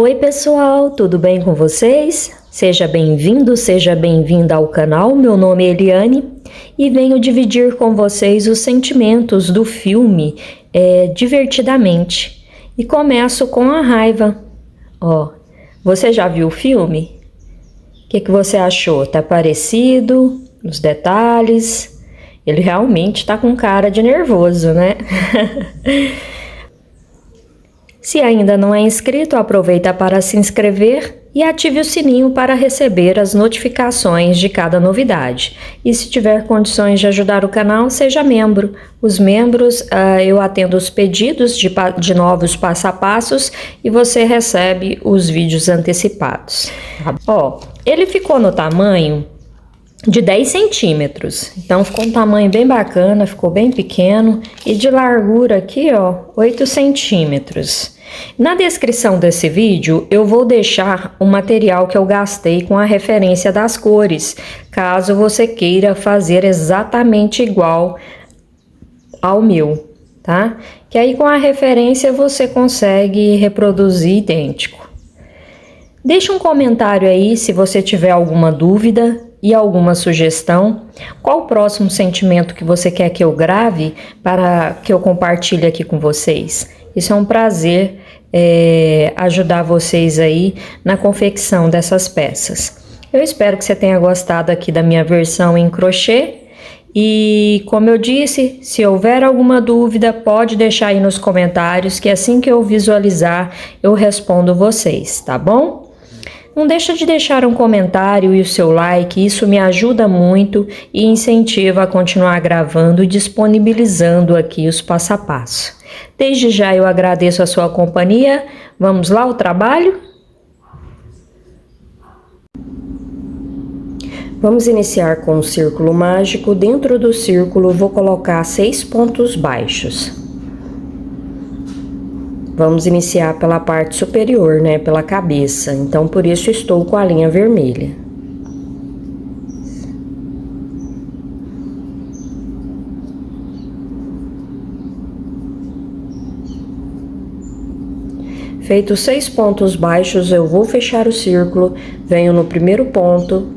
Oi pessoal, tudo bem com vocês? Seja bem-vindo, seja bem-vinda ao canal. Meu nome é Eliane e venho dividir com vocês os sentimentos do filme Divertidamente. E começo com a raiva. Você já viu o filme? O que você achou? Tá parecido? Os detalhes? Ele realmente tá com cara de nervoso, né? Se ainda não é inscrito, aproveita para se inscrever e ative o sininho para receber as notificações de cada novidade. E se tiver condições de ajudar o canal, seja membro. Os membros, eu atendo os pedidos de novos passo a passos e você recebe os vídeos antecipados. Ele ficou no tamanho de 10 centímetros, então ficou um tamanho bem bacana, ficou bem pequeno, e de largura aqui, 8 centímetros. Na descrição desse vídeo eu vou deixar o material que eu gastei com a referência das cores, caso você queira fazer exatamente igual ao meu, tá? Que aí com a referência você consegue reproduzir idêntico. Deixa um comentário aí se você tiver alguma dúvida e alguma sugestão. Qual o próximo sentimento que você quer que eu grave para que eu compartilhe aqui com vocês? Isso é um prazer ajudar vocês aí na confecção dessas peças. Eu espero que você tenha gostado aqui da minha versão em crochê. E como eu disse, se houver alguma dúvida, pode deixar aí nos comentários que assim que eu visualizar, eu respondo vocês, tá bom? Não deixa de deixar um comentário e o seu like, isso me ajuda muito e incentiva a continuar gravando e disponibilizando aqui os passo a passo. Desde já eu agradeço a sua companhia. Vamos lá ao trabalho? Vamos iniciar com o círculo mágico. Dentro do círculo vou colocar 6 pontos baixos. Vamos iniciar pela parte superior, né? Pela cabeça. Então, por isso estou com a linha vermelha. Feitos 6 pontos baixos, eu vou fechar o círculo. Venho no primeiro ponto.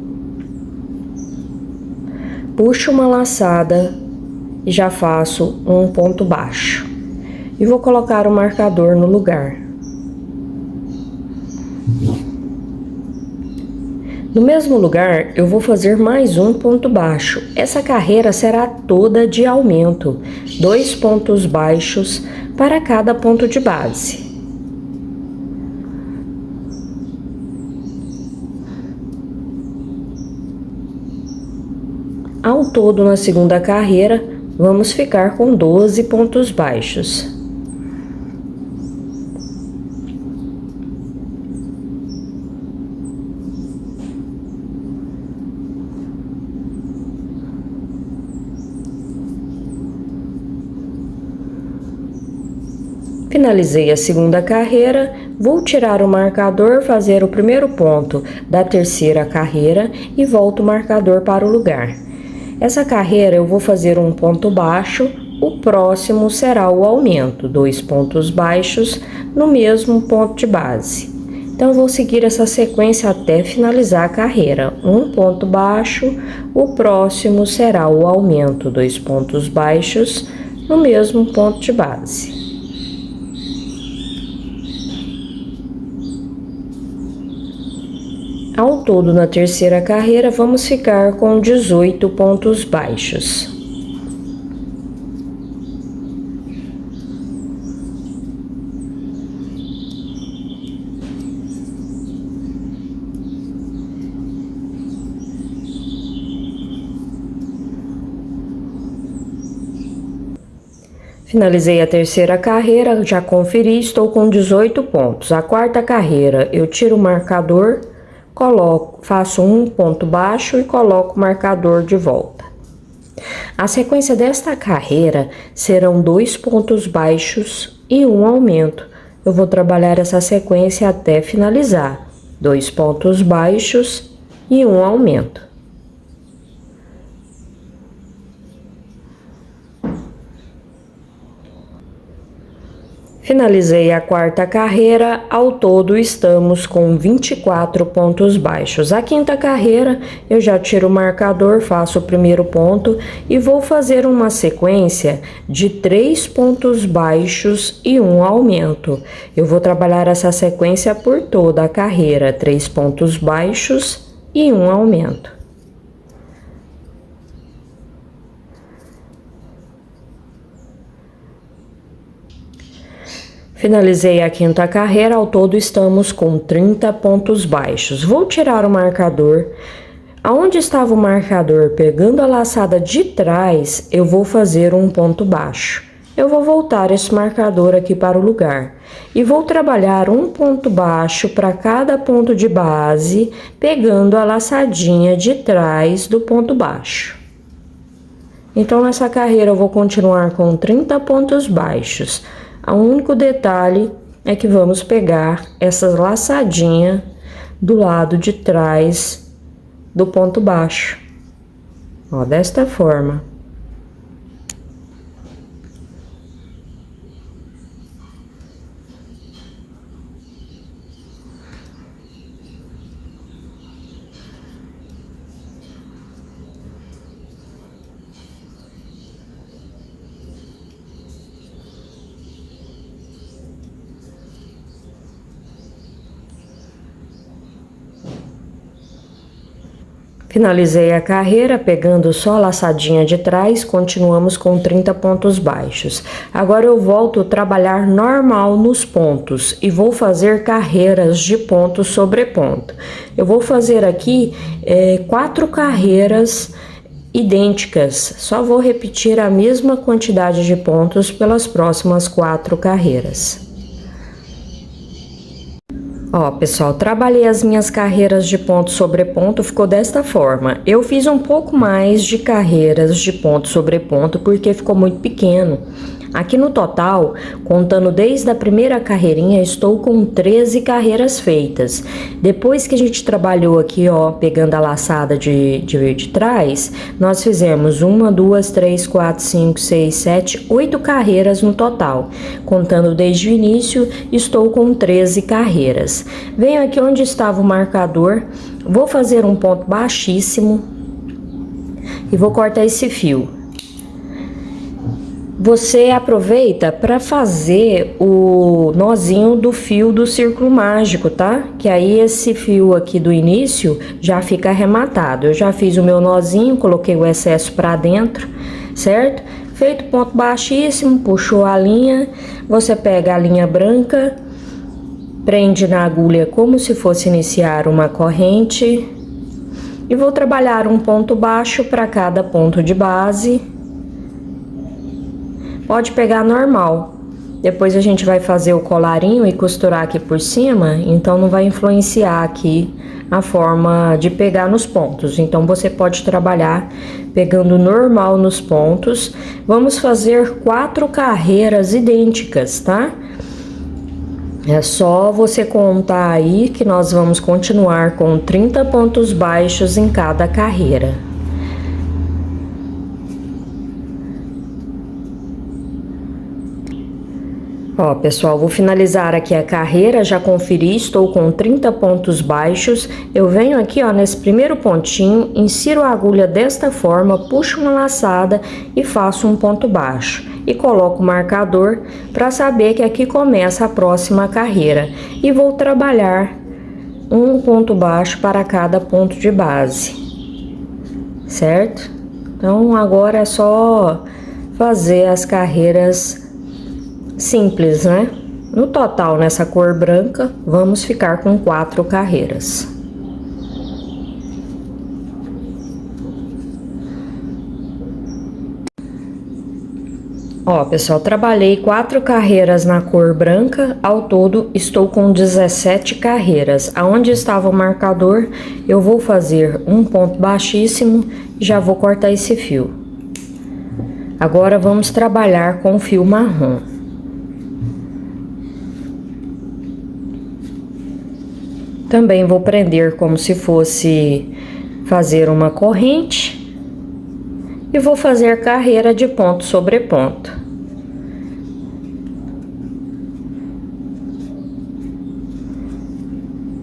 Puxo uma laçada e já faço um ponto baixo. E vou colocar o marcador no lugar. No mesmo lugar, eu vou fazer mais um ponto baixo. Essa carreira será toda de aumento. 2 pontos baixos para cada ponto de base. Ao todo, na segunda carreira, vamos ficar com 12 pontos baixos. Finalizei a segunda carreira, vou tirar o marcador, fazer o primeiro ponto da terceira carreira e volto o marcador para o lugar. Essa carreira eu vou fazer um ponto baixo, o próximo será o aumento, 2 pontos baixos no mesmo ponto de base. Então, eu vou seguir essa sequência até finalizar a carreira. Um ponto baixo, o próximo será o aumento, 2 pontos baixos no mesmo ponto de base. Ao todo, na terceira carreira, vamos ficar com 18 pontos baixos. Finalizei a terceira carreira, já conferi, estou com 18 pontos. A quarta carreira, eu tiro o marcador, faço um ponto baixo e coloco o marcador de volta. A sequência desta carreira serão 2 pontos baixos e um aumento. Eu vou trabalhar essa sequência até finalizar. 2 pontos baixos e um aumento. Finalizei a quarta carreira, ao todo estamos com 24 pontos baixos. A quinta carreira eu já tiro o marcador, faço o primeiro ponto e vou fazer uma sequência de 3 pontos baixos e um aumento. Eu vou trabalhar essa sequência por toda a carreira, 3 pontos baixos e um aumento. Finalizei a quinta carreira, ao todo estamos com 30 pontos baixos. Vou tirar o marcador. Aonde estava o marcador pegando a laçada de trás, eu vou fazer um ponto baixo. Eu vou voltar esse marcador aqui para o lugar e vou trabalhar um ponto baixo para cada ponto de base, pegando a laçadinha de trás do ponto baixo. Então, nessa carreira eu vou continuar com 30 pontos baixos. O único detalhe é que vamos pegar essa laçadinha do lado de trás do ponto baixo, ó, desta forma. Finalizei a carreira pegando só a laçadinha de trás, continuamos com 30 pontos baixos. Agora eu volto a trabalhar normal nos pontos e vou fazer carreiras de ponto sobre ponto. Eu vou fazer aqui 4 carreiras idênticas, só vou repetir a mesma quantidade de pontos pelas próximas 4 carreiras. Ó, pessoal, trabalhei as minhas carreiras de ponto sobre ponto, ficou desta forma. Eu fiz um pouco mais de carreiras de ponto sobre ponto porque ficou muito pequeno. Aqui no total, contando desde a primeira carreirinha, estou com 13 carreiras feitas. Depois que a gente trabalhou aqui, ó, pegando a laçada de trás, nós fizemos 1, 2, 3, 4, 5, 6, 7, 8 carreiras no total. Contando desde o início, estou com 13 carreiras. Venho aqui onde estava o marcador, vou fazer um ponto baixíssimo e vou cortar esse fio. Você aproveita para fazer o nozinho do fio do círculo mágico, tá? Que aí esse fio aqui do início já fica arrematado. Eu já fiz o meu nozinho, coloquei o excesso para dentro, certo? Feito ponto baixíssimo, puxou a linha, você pega a linha branca, prende na agulha como se fosse iniciar uma corrente e vou trabalhar um ponto baixo para cada ponto de base. Pode pegar normal, depois a gente vai fazer o colarinho e costurar aqui por cima, então não vai influenciar aqui a forma de pegar nos pontos. Então você pode trabalhar pegando normal nos pontos. Vamos fazer 4 carreiras idênticas, tá? É só você contar aí que nós vamos continuar com 30 pontos baixos em cada carreira. Ó, pessoal, vou finalizar aqui a carreira, já conferi, estou com 30 pontos baixos. Eu venho aqui, ó, nesse primeiro pontinho, insiro a agulha desta forma, puxo uma laçada e faço um ponto baixo. E coloco o marcador para saber que aqui começa a próxima carreira. E vou trabalhar um ponto baixo para cada ponto de base, certo? Então, agora é só fazer as carreiras simples, né? No total, nessa cor branca, vamos ficar com 4 carreiras. Ó, pessoal, trabalhei 4 carreiras na cor branca, ao todo estou com 17 carreiras. Aonde estava o marcador, eu vou fazer um ponto baixíssimo e já vou cortar esse fio. Agora vamos trabalhar com o fio marrom. Também vou prender como se fosse fazer uma corrente e vou fazer carreira de ponto sobre ponto.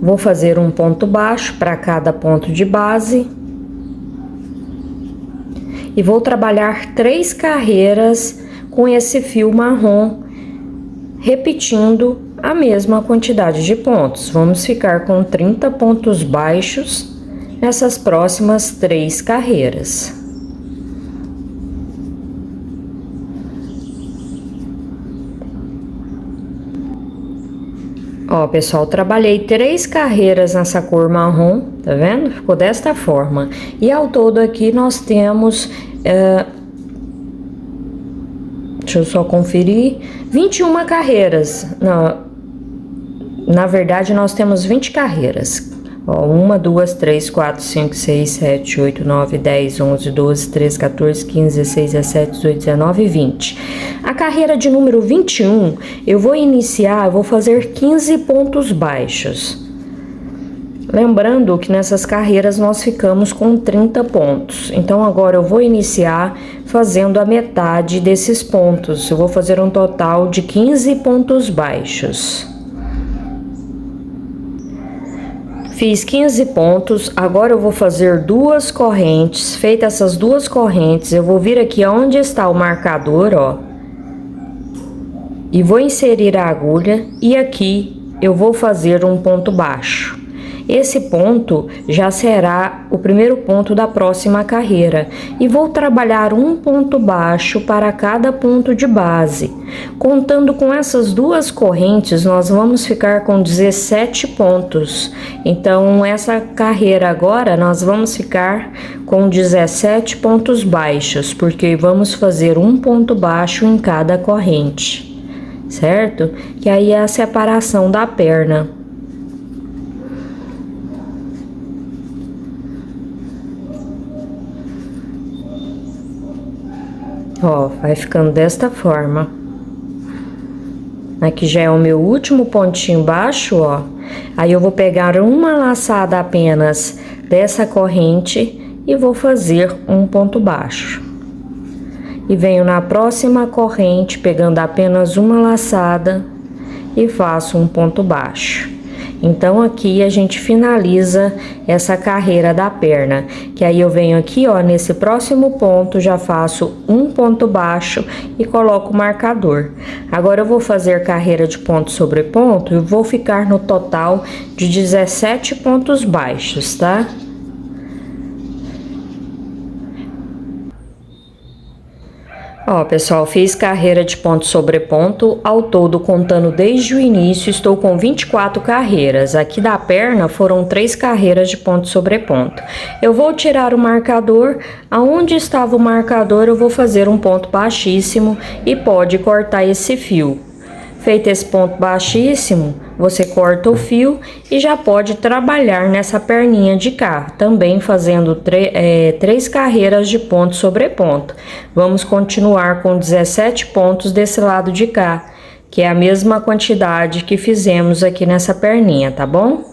Vou fazer um ponto baixo para cada ponto de base. E vou trabalhar 3 carreiras com esse fio marrom, repetindo a mesma quantidade de pontos. Vamos ficar com 30 pontos baixos nessas próximas 3 carreiras. Ó, pessoal, trabalhei 3 carreiras nessa cor marrom, tá vendo? Ficou desta forma. E ao todo aqui nós temos, deixa eu só conferir, 21 carreiras. Na verdade, nós temos 20 carreiras. Ó, 1, 2, 3, 4, 5, 6, 7, 8, 9, 10, 11, 12, 13, 14, 15, 16, 17, 18, 19 e 20. A carreira de número 21, eu vou fazer 15 pontos baixos. Lembrando que nessas carreiras nós ficamos com 30 pontos. Então agora eu vou iniciar fazendo a metade desses pontos. Eu vou fazer um total de 15 pontos baixos. Fiz 15 pontos, agora eu vou fazer 2 correntes. Feitas essas 2 correntes, eu vou vir aqui onde está o marcador, ó. E vou inserir a agulha e aqui eu vou fazer um ponto baixo. Esse ponto já será o primeiro ponto da próxima carreira e vou trabalhar um ponto baixo para cada ponto de base. Contando com essas 2 correntes, nós vamos ficar com 17 pontos. Então, essa carreira agora nós vamos ficar com 17 pontos baixos, porque vamos fazer um ponto baixo em cada corrente, certo? Que aí é a separação da perna. Ó, vai ficando desta forma. Aqui já é o meu último pontinho baixo, ó. Aí eu vou pegar uma laçada apenas dessa corrente e vou fazer um ponto baixo. E venho na próxima corrente pegando apenas uma laçada e faço um ponto baixo. Então aqui a gente finaliza essa carreira da perna, que aí eu venho aqui, ó, nesse próximo ponto já faço um ponto baixo e coloco o marcador. Agora eu vou fazer carreira de ponto sobre ponto e vou ficar no total de 17 pontos baixos, tá? Ó, pessoal, fiz carreira de ponto sobre ponto, ao todo contando desde o início, estou com 24 carreiras. Aqui da perna foram 3 carreiras de ponto sobre ponto. Eu vou tirar o marcador, aonde estava o marcador eu vou fazer um ponto baixíssimo e pode cortar esse fio. Feito esse ponto baixíssimo, você corta o fio e já pode trabalhar nessa perninha de cá, também fazendo 3 carreiras de ponto sobre ponto. Vamos continuar com 17 pontos desse lado de cá, que é a mesma quantidade que fizemos aqui nessa perninha, tá bom?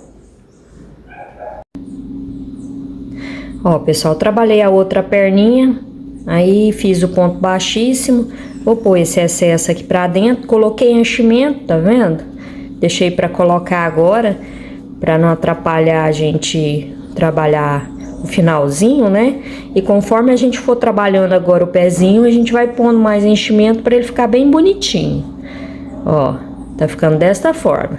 Ó, pessoal, trabalhei a outra perninha, aí fiz o ponto baixíssimo. Vou pôr esse excesso aqui pra dentro, coloquei enchimento, tá vendo? Deixei pra colocar agora, pra não atrapalhar a gente trabalhar o finalzinho, né? E conforme a gente for trabalhando agora o pezinho, a gente vai pondo mais enchimento pra ele ficar bem bonitinho. Ó, tá ficando desta forma.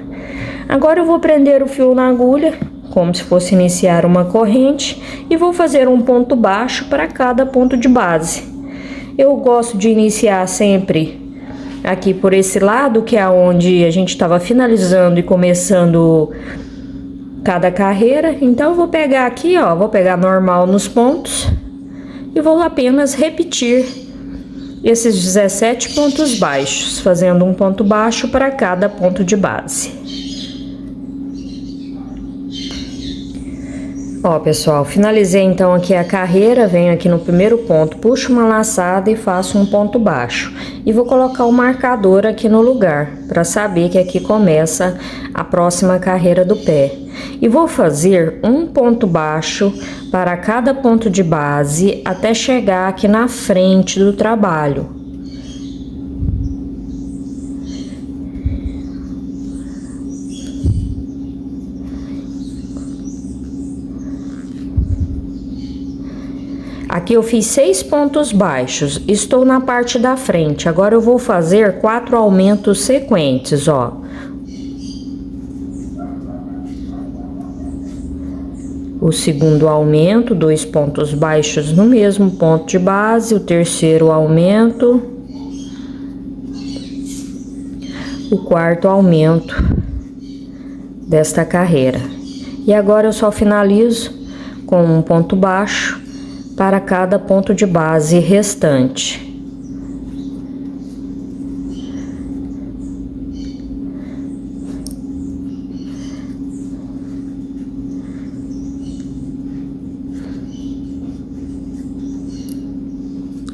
Agora eu vou prender o fio na agulha, como se fosse iniciar uma corrente, e vou fazer um ponto baixo para cada ponto de base. Eu gosto de iniciar sempre aqui por esse lado, que é onde a gente estava finalizando e começando cada carreira. Então eu vou pegar aqui, ó, vou pegar normal nos pontos e vou apenas repetir esses 17 pontos baixos, fazendo um ponto baixo para cada ponto de base. Ó, pessoal, finalizei então aqui a carreira, venho aqui no primeiro ponto, puxo uma laçada e faço um ponto baixo. E vou colocar o marcador aqui no lugar, para saber que aqui começa a próxima carreira do pé. E vou fazer um ponto baixo para cada ponto de base, até chegar aqui na frente do trabalho. Aqui eu fiz 6 pontos baixos, estou na parte da frente. Agora eu vou fazer 4 aumentos sequentes, ó. O segundo aumento, 2 pontos baixos no mesmo ponto de base, o terceiro aumento, o quarto aumento desta carreira. E agora eu só finalizo com um ponto baixo para cada ponto de base restante.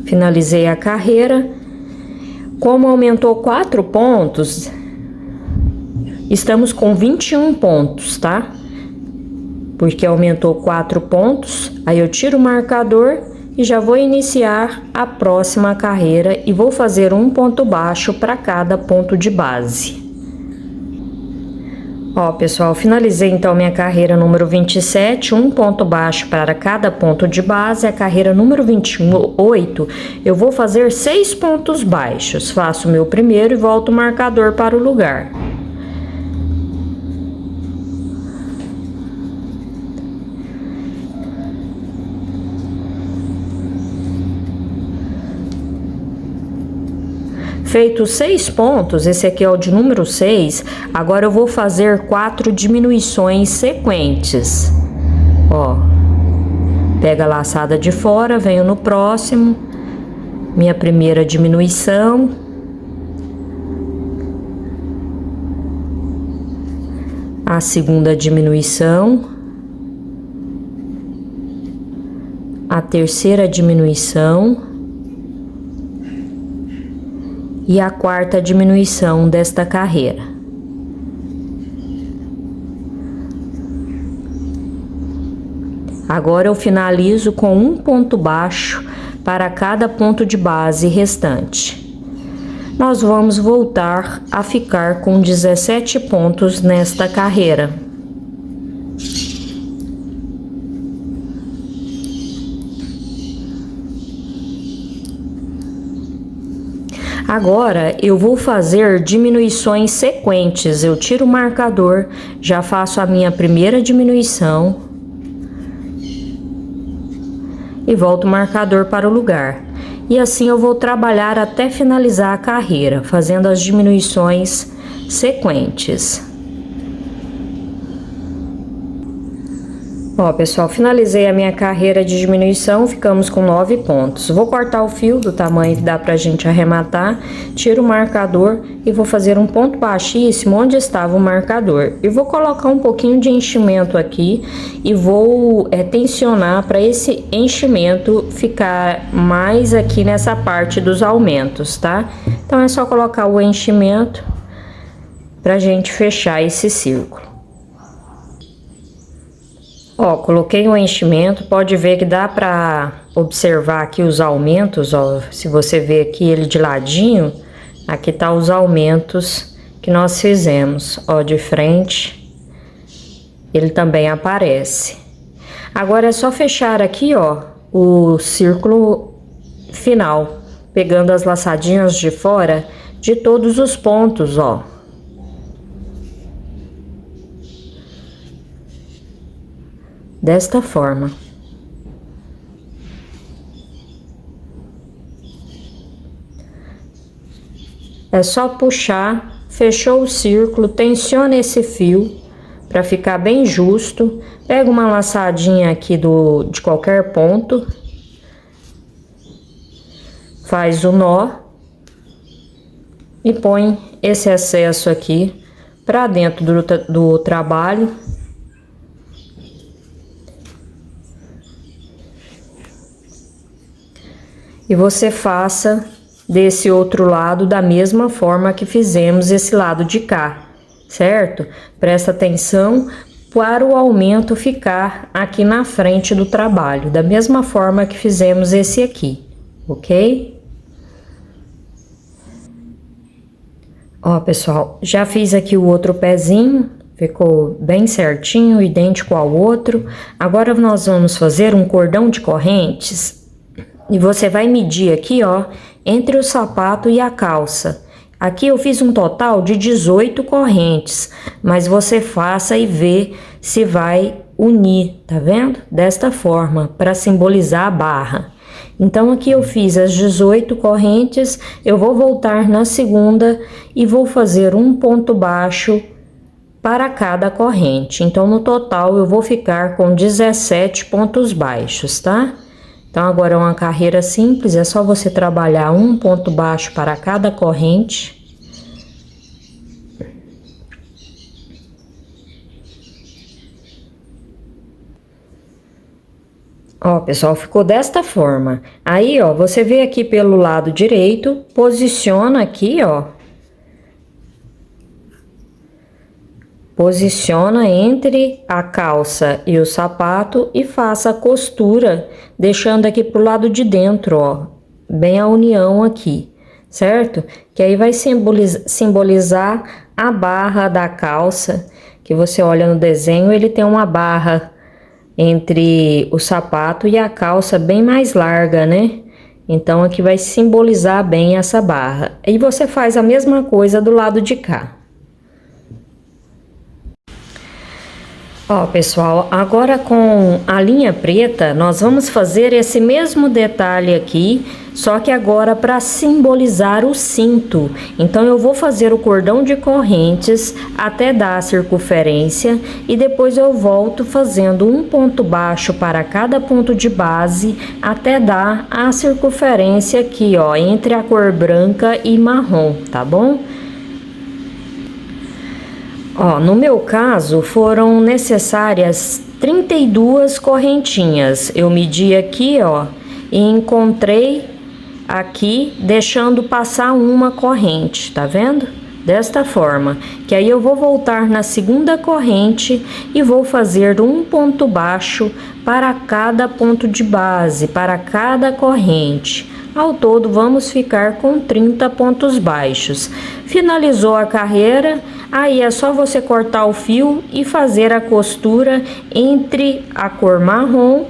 Finalizei a carreira. Como aumentou 4 pontos, estamos com 21 pontos, tá? Porque aumentou 4 pontos, aí eu tiro o marcador e já vou iniciar a próxima carreira e vou fazer um ponto baixo para cada ponto de base. Ó, pessoal, finalizei então minha carreira número 27, um ponto baixo para cada ponto de base. A carreira número 28, eu vou fazer 6 pontos baixos. Faço o meu primeiro e volto o marcador para o lugar. Feitos 6 pontos, esse aqui é o de número 6, agora eu vou fazer 4 diminuições sequentes. Ó, pega a laçada de fora, venho no próximo, minha primeira diminuição. A segunda diminuição. A terceira diminuição. E a quarta diminuição desta carreira. Agora eu finalizo com um ponto baixo para cada ponto de base restante. Nós vamos voltar a ficar com 17 pontos nesta carreira. Agora eu vou fazer diminuições sequentes. Eu tiro o marcador, já faço a minha primeira diminuição e volto o marcador para o lugar. E assim eu vou trabalhar até finalizar a carreira, fazendo as diminuições sequentes. Ó, pessoal, finalizei a minha carreira de diminuição, ficamos com 9 pontos. Vou cortar o fio do tamanho que dá pra gente arrematar, tiro o marcador e vou fazer um ponto baixíssimo onde estava o marcador. E vou colocar um pouquinho de enchimento aqui e vou tensionar para esse enchimento ficar mais aqui nessa parte dos aumentos, tá? Então é só colocar o enchimento pra gente fechar esse círculo. Ó, coloquei o enchimento, pode ver que dá pra observar aqui os aumentos, ó, se você ver aqui ele de ladinho, aqui tá os aumentos que nós fizemos, ó, de frente, ele também aparece. Agora é só fechar aqui, ó, o círculo final, pegando as laçadinhas de fora de todos os pontos, ó. Desta forma. É só puxar, fechou o círculo, tensiona esse fio para ficar bem justo. Pega uma laçadinha aqui de qualquer ponto, faz o nó e põe esse excesso aqui para dentro do trabalho. E você faça desse outro lado da mesma forma que fizemos esse lado de cá, certo? Presta atenção para o aumento ficar aqui na frente do trabalho, da mesma forma que fizemos esse aqui, ok? Ó, pessoal, já fiz aqui o outro pezinho, ficou bem certinho, idêntico ao outro. Agora nós vamos fazer um cordão de correntes E você vai medir aqui, ó, entre o sapato e a calça. Aqui eu fiz um total de 18 correntes, mas você faça e vê se vai unir, tá vendo? Desta forma, para simbolizar a barra. Então aqui eu fiz as 18 correntes, eu vou voltar na segunda e vou fazer um ponto baixo para cada corrente. Então no total eu vou ficar com 17 pontos baixos, tá? Então agora é uma carreira simples, é só você trabalhar um ponto baixo para cada corrente. Ó, pessoal, ficou desta forma. Aí, ó, você vê aqui pelo lado direito, posiciona aqui, ó. Posiciona entre a calça e o sapato e faça a costura, deixando aqui pro lado de dentro, ó, bem a união aqui, certo? Que aí vai simbolizar a barra da calça, que você olha no desenho, ele tem uma barra entre o sapato e a calça bem mais larga, né? Então aqui vai simbolizar bem essa barra. E você faz a mesma coisa do lado de cá. Ó, pessoal, agora com a linha preta, nós vamos fazer esse mesmo detalhe aqui, só que agora para simbolizar o cinto. Então, eu vou fazer o cordão de correntes até dar a circunferência e depois eu volto fazendo um ponto baixo para cada ponto de base até dar a circunferência aqui, ó, entre a cor branca e marrom, tá bom? Ó, no meu caso, foram necessárias 32 correntinhas. Eu medi aqui, ó, e encontrei aqui, deixando passar uma corrente, tá vendo? Desta forma, que aí eu vou voltar na segunda corrente e vou fazer um ponto baixo para cada ponto de base, para cada corrente. Ao todo, vamos ficar com 30 pontos baixos. Finalizou a carreira, aí é só você cortar o fio e fazer a costura entre a cor marrom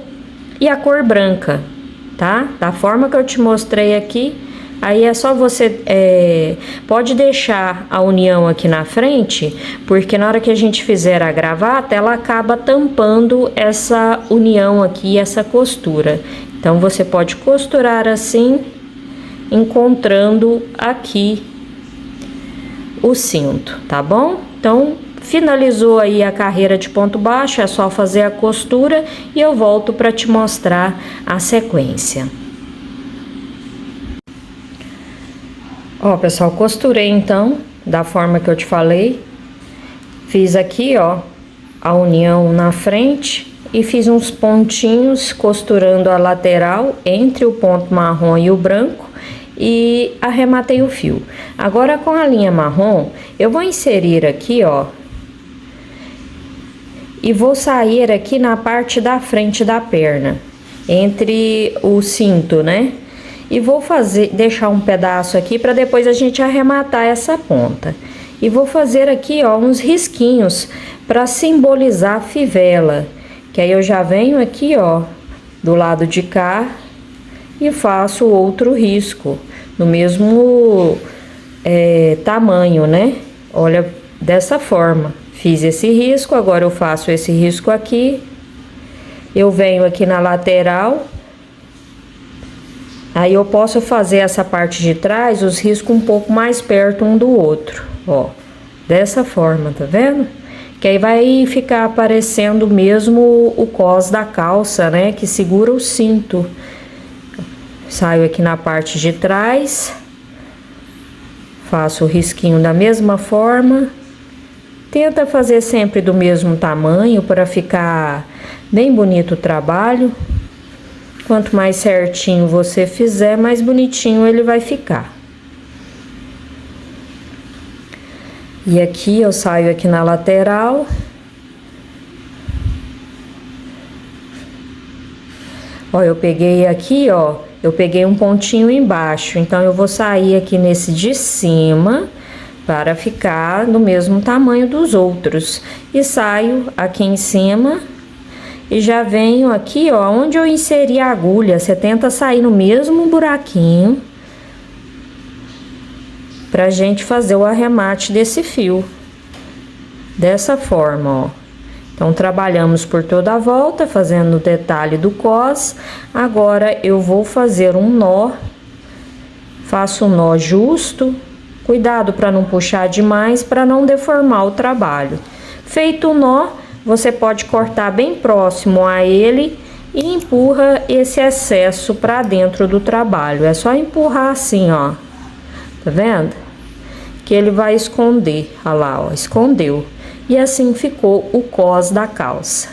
e a cor branca, tá? Da forma que eu te mostrei aqui. Aí é só você, pode deixar a união aqui na frente, porque na hora que a gente fizer a gravata, ela acaba tampando essa união aqui, essa costura. Então, você pode costurar assim, encontrando aqui o cinto, tá bom? Então, finalizou aí a carreira de ponto baixo, é só fazer a costura e eu volto para te mostrar a sequência. Ó, pessoal, costurei então, da forma que eu te falei. Fiz aqui, ó, a união na frente e fiz uns pontinhos costurando a lateral entre o ponto marrom e o branco e arrematei o fio. Agora com a linha marrom, eu vou inserir aqui, ó, e vou sair aqui na parte da frente da perna, entre o cinto, né? E vou deixar um pedaço aqui para depois a gente arrematar essa ponta. E vou fazer aqui, ó, uns risquinhos para simbolizar a fivela. Que aí eu já venho aqui, ó, do lado de cá e faço outro risco no mesmo tamanho, né? Olha, dessa forma. Fiz esse risco, agora eu faço esse risco aqui. Eu venho aqui na lateral. Aí eu posso fazer essa parte de trás, os riscos um pouco mais perto um do outro, ó. Dessa forma, tá vendo? Que aí vai ficar aparecendo mesmo o cós da calça, né? Que segura o cinto. Saio aqui na parte de trás. Faço o risquinho da mesma forma. Tenta fazer sempre do mesmo tamanho para ficar bem bonito o trabalho. Quanto mais certinho você fizer, mais bonitinho ele vai ficar. E aqui eu saio aqui na lateral. Ó, eu peguei aqui, ó, eu peguei um pontinho embaixo, então eu vou sair aqui nesse de cima para ficar do mesmo tamanho dos outros. E saio aqui em cima E já venho aqui, ó, onde eu inseri a agulha, você tenta sair no mesmo buraquinho pra gente fazer o arremate desse fio. Dessa forma, ó. Então, trabalhamos por toda a volta, fazendo o detalhe do cos. Agora, eu vou fazer um nó. Faço um nó justo. Cuidado para não puxar demais, para não deformar o trabalho. Feito o nó, você pode cortar bem próximo a ele e empurra esse excesso para dentro do trabalho. É só empurrar assim, ó. Tá vendo? Que ele vai esconder. Olha lá, ó, escondeu. E assim ficou o cos da calça.